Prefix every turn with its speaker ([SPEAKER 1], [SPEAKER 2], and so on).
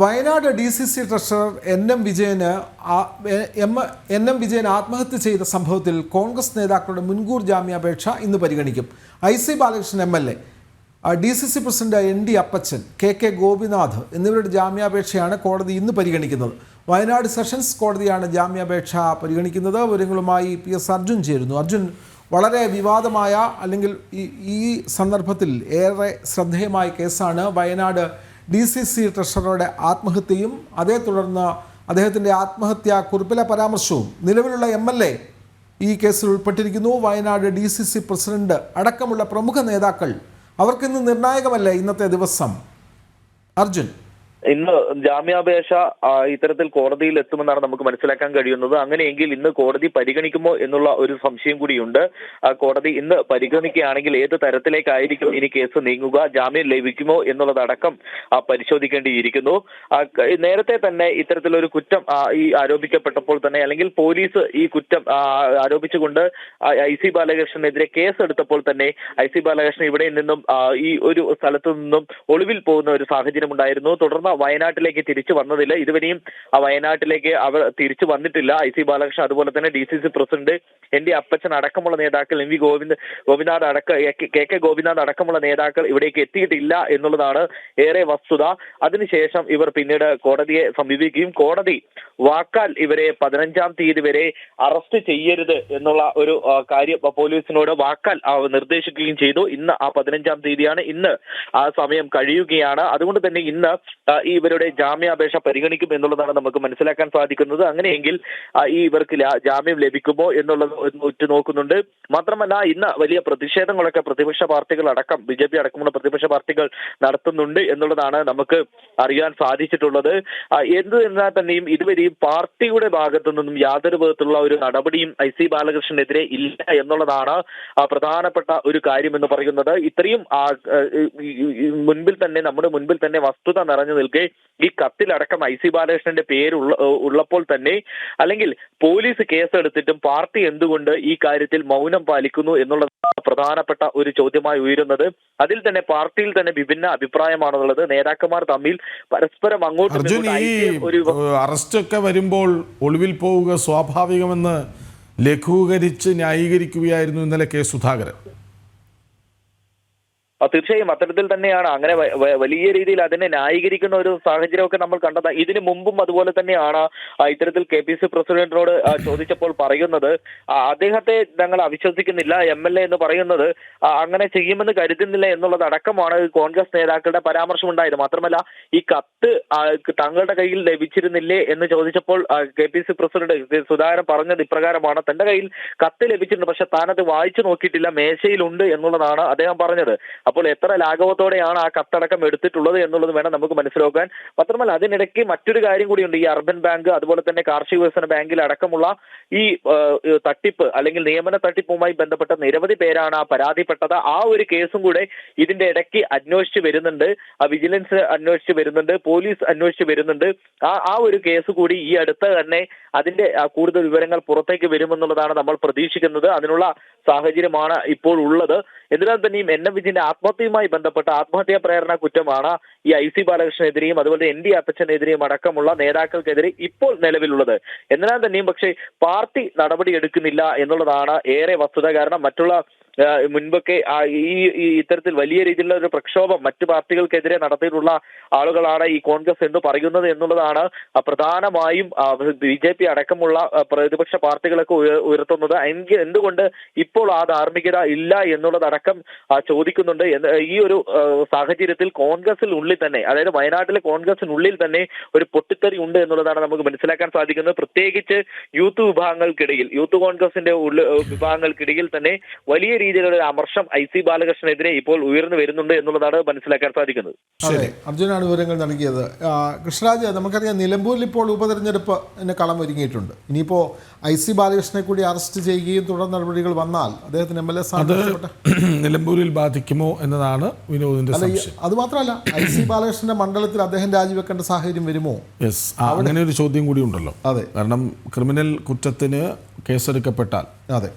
[SPEAKER 1] Wayanad DCC treasurer N M Vijayan ആത്മഹത്യ ചെയ്ത സംഭവത്തിൽ കോൺഗ്രസ് നേതാക്കളുടെ മുൻകൂർ ജാമ്യാപേക്ഷ ഇന്ന് പരിഗണിക്കും. IC Balakrishnan MLA, DCC president ND അപ്പച്ചൻ, KK ഗോപിനാഥ് എന്നിവരുടെ ജാമ്യാപേക്ഷയാണ് കോടതി ഇന്ന് പരിഗണിക്കുന്നത്. വയനാട് സെഷൻസ് കോടതിയാണ് ജാമ്യാപേക്ഷ പരിഗണിക്കുന്നത്. വിവരങ്ങളുമായി PS അർജുൻ ചേരുന്നു. അർജുൻ, വളരെ വിവാദമായ അല്ലെങ്കിൽ ഈ സന്ദർഭത്തിൽ ഏറെ ശ്രദ്ധേയമായ കേസാണ് വയനാട് DCC ട്രഷററുടെ ആത്മഹത്യയും അതേ തുടർന്ന് അദ്ദേഹത്തിൻ്റെ ആത്മഹത്യാ കുറിപ്പിലെ പരാമർശവും. നിലവിലുള്ള MLA ഈ കേസിൽ ഉൾപ്പെട്ടിരിക്കുന്നു. വയനാട് DCC പ്രസിഡന്റ് അടക്കമുള്ള പ്രമുഖ നേതാക്കൾ, അവർക്കിന്ന് നിർണായകമല്ലേ ഇന്നത്തെ ദിവസം? അർജുൻ,
[SPEAKER 2] ഇന്ന് ജാമ്യാപേക്ഷ ഇത്തരത്തിൽ കോടതിയിൽ എത്തുമെന്നാണ് നമുക്ക് മനസ്സിലാക്കാൻ കഴിയുന്നത്. അങ്ങനെയെങ്കിൽ ഇന്ന് കോടതി പരിഗണിക്കുമോ എന്നുള്ള ഒരു സംശയം കൂടിയുണ്ട്. കോടതി ഇന്ന് പരിഗണിക്കുകയാണെങ്കിൽ ഏത് തരത്തിലേക്കായിരിക്കും ഇനി കേസ് നീങ്ങുക, ജാമ്യം ലഭിക്കുമോ എന്നുള്ളതടക്കം പരിശോധിക്കേണ്ടിയിരിക്കുന്നു. നേരത്തെ തന്നെ ഇത്തരത്തിലൊരു കുറ്റം ഈ ആരോപിക്കപ്പെട്ടപ്പോൾ തന്നെ, അല്ലെങ്കിൽ പോലീസ് ഈ കുറ്റം ആരോപിച്ചുകൊണ്ട് IC ബാലകൃഷ്ണനെതിരെ കേസെടുത്തപ്പോൾ തന്നെ IC ബാലകൃഷ്ണൻ ഇവിടെ നിന്നും ഈ ഒരു സ്ഥലത്തു നിന്നും ഒളിവിൽ പോകുന്ന ഒരു സാഹചര്യം ഉണ്ടായിരുന്നു. തുടർന്ന് വയനാട്ടിലേക്ക് തിരിച്ചു വന്നതില്ല. ഇതുവരെയും വയനാട്ടിലേക്ക് അവർ തിരിച്ചു വന്നിട്ടില്ല. IC ബാലകൃഷ്ണൻ, അതുപോലെ തന്നെ DCC പ്രസിഡന്റ് ND അപ്പച്ചൻ അടക്കമുള്ള നേതാക്കൾ, MV ഗോപിനാഥ് KK ഗോപിനാഥ് അടക്കമുള്ള നേതാക്കൾ ഇവിടേക്ക് എത്തിയിട്ടില്ല എന്നുള്ളതാണ് ഏറെ വസ്തുത. അതിനുശേഷം ഇവർ പിന്നീട് കോടതിയെ സമീപിക്കുകയും കോടതി വാക്കാൽ ഇവരെ 15-ാം തീയതി വരെ അറസ്റ്റ് ചെയ്യരുത് എന്നുള്ള ഒരു കാര്യം പോലീസിനോട് വാക്കാൽ നിർദ്ദേശിക്കുകയും ചെയ്തു. ഇന്ന് ആ 15-ാം തീയതിയാണ്. ഇന്ന് ആ സമയം കഴിയുകയാണ്. അതുകൊണ്ട് തന്നെ ഇന്ന് ഇവരുടെ ജാമ്യാപേക്ഷ പരിഗണിക്കും എന്നുള്ളതാണ് നമുക്ക് മനസ്സിലാക്കാൻ സാധിക്കുന്നത്. അങ്ങനെയെങ്കിൽ ഇവർക്ക് ജാമ്യം ലഭിക്കുമോ എന്നുള്ളത് ഉറ്റുനോക്കുന്നുണ്ട്. മാത്രമല്ല, ഇന്ന് വലിയ പ്രതിഷേധങ്ങളൊക്കെ പ്രതിപക്ഷ പാർട്ടികൾ അടക്കം BJP അടക്കമുള്ള പ്രതിപക്ഷ പാർട്ടികൾ നടത്തുന്നുണ്ട് എന്നുള്ളതാണ് നമുക്ക് അറിയാൻ സാധിച്ചിട്ടുള്ളത്. എന്നാൽ തന്നെയും ഇതുവരെയും പാർട്ടിയുടെ ഭാഗത്തു നിന്നും യാതൊരു വിധത്തിലുള്ള ഒരു നടപടിയും IC ബാലകൃഷ്ണനെതിരെ ഇല്ല എന്നുള്ളതാണ് പ്രധാനപ്പെട്ട ഒരു കാര്യം എന്ന് പറയുന്നത്. ഇത്രയും നമ്മുടെ മുൻപിൽ തന്നെ വസ്തുത നിറഞ്ഞു നിൽക്കെ ഈ കത്തിലടക്കം IC ബാലകൃഷ്ണന്റെ പേര് ഉള്ളപ്പോൾ തന്നെ, അല്ലെങ്കിൽ പോലീസ് കേസെടുത്തിട്ടും പാർട്ടി എന്തുകൊണ്ട് ഈ കാര്യത്തിൽ മൗനം പാലിക്കുന്നു എന്നുള്ളത് പ്രധാനപ്പെട്ട ഒരു ചോദ്യമായി ഉയരുന്നത്. അതിൽ തന്നെ പാർട്ടിയിൽ തന്നെ വിഭിന്ന അഭിപ്രായമാണുള്ളത്. നേതാക്കന്മാർ തമ്മിൽ പരസ്പരം അങ്ങോട്ടും
[SPEAKER 3] അറസ്റ്റ് ഒക്കെ വരുമ്പോൾ ഒളിവിൽ പോവുക സ്വാഭാവികമെന്ന് ലഘൂകരിച്ച് ന്യായീകരിക്കുകയായിരുന്നു ഇന്നലെ K സുധാകരൻ.
[SPEAKER 2] തീർച്ചയായും അത്തരത്തിൽ തന്നെയാണ്. അങ്ങനെ വലിയ രീതിയിൽ അതിനെ ന്യായീകരിക്കുന്ന ഒരു സാഹചര്യമൊക്കെ നമ്മൾ കണ്ടത്. ഇതിനു മുമ്പും അതുപോലെ തന്നെയാണ്. ഇത്തരത്തിൽ KPC പ്രസിഡന്റിനോട് ചോദിച്ചപ്പോൾ പറയുന്നത്, അദ്ദേഹത്തെ ഞങ്ങൾ അവിശ്വസിക്കുന്നില്ല, MLA എന്ന് പറയുന്നത് അങ്ങനെ ചെയ്യുമെന്ന് കരുതുന്നില്ല എന്നുള്ളതടക്കമാണ് കോൺഗ്രസ് നേതാക്കളുടെ പരാമർശം ഉണ്ടായത്. മാത്രമല്ല, ഈ കത്ത് തങ്ങളുടെ കയ്യിൽ ലഭിച്ചിരുന്നില്ലേ എന്ന് ചോദിച്ചപ്പോൾ KPC പ്രസിഡന്റ് സുധാകരൻ പറഞ്ഞത് ഇപ്രകാരമാണ്: തന്റെ കയ്യിൽ കത്ത് ലഭിച്ചിട്ടുണ്ട്, പക്ഷെ താനത് വായിച്ചു നോക്കിയിട്ടില്ല, മേശയിലുണ്ട് എന്നുള്ളതാണ് അദ്ദേഹം പറഞ്ഞത്. അപ്പോൾ എത്ര ലാഘവത്തോടെയാണ് ആ കത്തടക്കം എടുത്തിട്ടുള്ളത് എന്നുള്ളത് വേണം നമുക്ക് മനസ്സിലാക്കാൻ. മാത്രമല്ല, അതിനിടയ്ക്ക് മറ്റൊരു കാര്യം കൂടിയുണ്ട്. ഈ അർബൻ ബാങ്ക്, അതുപോലെ തന്നെ കാർഷിക വികസന ബാങ്കിൽ അടക്കമുള്ള ഈ തട്ടിപ്പ് അല്ലെങ്കിൽ നിയമന തട്ടിപ്പുമായി ബന്ധപ്പെട്ട നിരവധി പേരാണ് പരാതിപ്പെട്ടത്. ആ ഒരു കേസും കൂടെ ഇതിന്റെ ഇടയ്ക്ക് അന്വേഷിച്ച് വരുന്നുണ്ട്. വിജിലൻസ് അന്വേഷിച്ച് വരുന്നുണ്ട്, പോലീസ് അന്വേഷിച്ച് വരുന്നുണ്ട്. ആ ഒരു കേസ് കൂടി ഈ അടുത്ത് തന്നെ അതിന്റെ കൂടുതൽ വിവരങ്ങൾ പുറത്തേക്ക് വരുമെന്നുള്ളതാണ് നമ്മൾ പ്രതീക്ഷിക്കുന്നത്. അതിനുള്ള സാഹചര്യമാണ് ഇപ്പോൾ ഉള്ളത്. എന്നാൽ തന്നെയും NM വിജയന്റെ ആത്മഹത്യയുമായി ബന്ധപ്പെട്ട ആത്മഹത്യാ പ്രേരണ കുറ്റമാണ് ഈ IC ബാലകൃഷ്ണനെതിരെയും അതുപോലെ ND അപ്പച്ചനെതിരെയും അടക്കമുള്ള നേതാക്കൾക്കെതിരെ ഇപ്പോൾ നിലവിലുള്ളത്. എന്നാൽ തന്നെയും പക്ഷേ പാർട്ടി നടപടി എടുക്കുന്നില്ല എന്നുള്ളതാണ് ഏറെ വസ്തുത. കാരണം മറ്റുള്ള മുൻപൊക്കെ ഈ ഇത്തരത്തിൽ വലിയ രീതിയിലുള്ള ഒരു പ്രക്ഷോഭം മറ്റു പാർട്ടികൾക്കെതിരെ നടത്തിയിട്ടുള്ള ആളുകളാണ് ഈ കോൺഗ്രസ് എന്ന് പറയുന്നത് എന്നുള്ളതാണ് പ്രധാനമായും BJP അടക്കമുള്ള പ്രതിപക്ഷ പാർട്ടികളൊക്കെ ഉയർത്തുന്നത്. എന്തുകൊണ്ട് ഇപ്പോൾ ആ ധാർമ്മികത ഇല്ല എന്നുള്ളതടക്കം ചോദിക്കുന്നുണ്ട്. ഈ ഒരു സാഹചര്യത്തിൽ കോൺഗ്രസിനുള്ളിൽ തന്നെ, അതായത് വയനാട്ടിലെ കോൺഗ്രസിനുള്ളിൽ തന്നെ ഒരു പൊട്ടിത്തെറി ഉണ്ട് എന്നുള്ളതാണ് നമുക്ക് മനസ്സിലാക്കാൻ സാധിക്കുന്നത്. പ്രത്യേകിച്ച് യൂത്ത് വിഭാഗങ്ങൾക്കിടയിൽ, യൂത്ത് കോൺഗ്രസിന്റെ വിഭാഗങ്ങൾക്കിടയിൽ തന്നെ വലിയ രീതിയിലുള്ള ഒരു അമർഷം IC ബാലകൃഷ്ണനെതിരെ ഇപ്പോൾ ഉയർന്നു വരുന്നുണ്ട് എന്നുള്ളതാണ് മനസ്സിലാക്കാൻ സാധിക്കുന്നത്.
[SPEAKER 1] അതെ, അർജുനാണ് വിവരങ്ങൾ നൽകിയത്. കൃഷ്ണരാജ്, നമുക്കറിയാം നിലമ്പൂരിൽ ഇപ്പോൾ ഉപതെരഞ്ഞെടുപ്പ് കളം ഒരുങ്ങിയിട്ടുണ്ട്. ഇനിയിപ്പോൾ IC ബാലകൃഷ്ണനെ കൂടി അറസ്റ്റ് ചെയ്യുകയും തുടർ നടപടികൾ വന്നാൽ അദ്ദേഹത്തിന് MLA സ്ഥാനം
[SPEAKER 3] നിലമ്പൂരിൽ ബാധിക്കുമോ എന്നതാണ് വിനോദിന്റെ സംശയം.
[SPEAKER 1] അത് മാത്രമല്ല, IC ബാലകൃഷ്ണന്റെ മണ്ഡലത്തിൽ അദ്ദേഹം രാജിവെക്കേണ്ട സാഹചര്യം വരുമോ?
[SPEAKER 3] യെസ്, അങ്ങനെ ഒരു ചോദ്യം കൂടി ഉണ്ടല്ലോ.
[SPEAKER 1] അതെ,
[SPEAKER 3] കാരണം ക്രിമിനൽ കുറ്റത്തിന് കേസെടുക്കപ്പെട്ടാൽ
[SPEAKER 1] അതെ